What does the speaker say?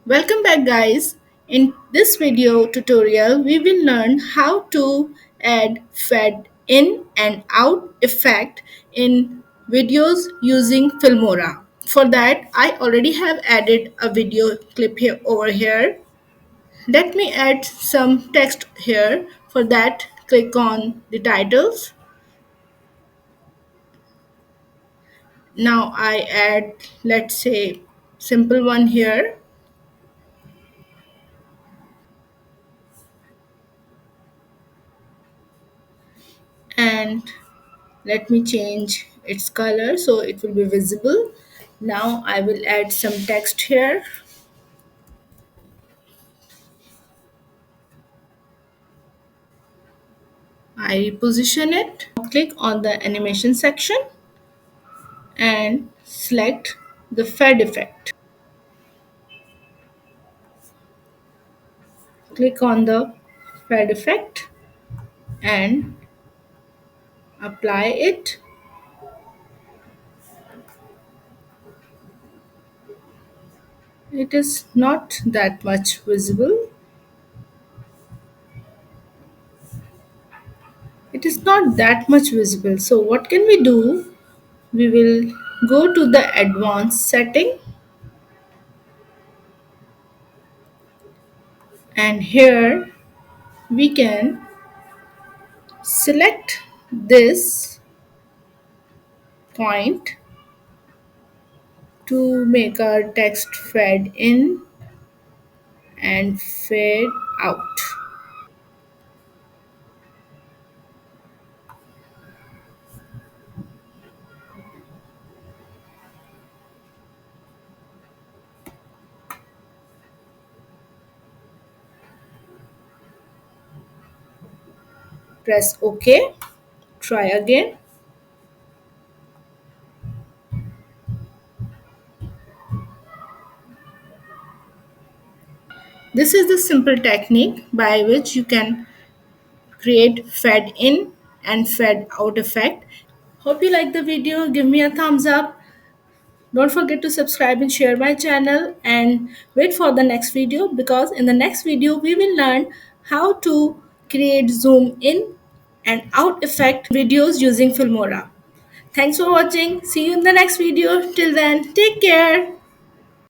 Welcome back guys. In this video tutorial we will learn how to add fade in and out effect in videos using Filmora. For that I already have added a video clip here over here. Let me add some text here. For that click on the titles. Now I add, let's say, simple one here. And let me change its color so it will be visible. Now I will add some text here. I reposition it. Click on the animation section and select the fade effect. Click on the fade effect and apply it. It is not that much visible. It is not that much visible. So what can we do? We will go to the advanced setting, and here we can select this point to make our text fade in and fade out. Press OK. Try again. This is the simple technique by which you can create fade in and fade out effect. Hope you like the video. Give me a thumbs up. Don't forget to subscribe and share my channel, and wait for the next video, because in the next video we will learn how to create zoom in and out effect videos using Filmora. Thanks for watching. See you in the next video. Till then, take care.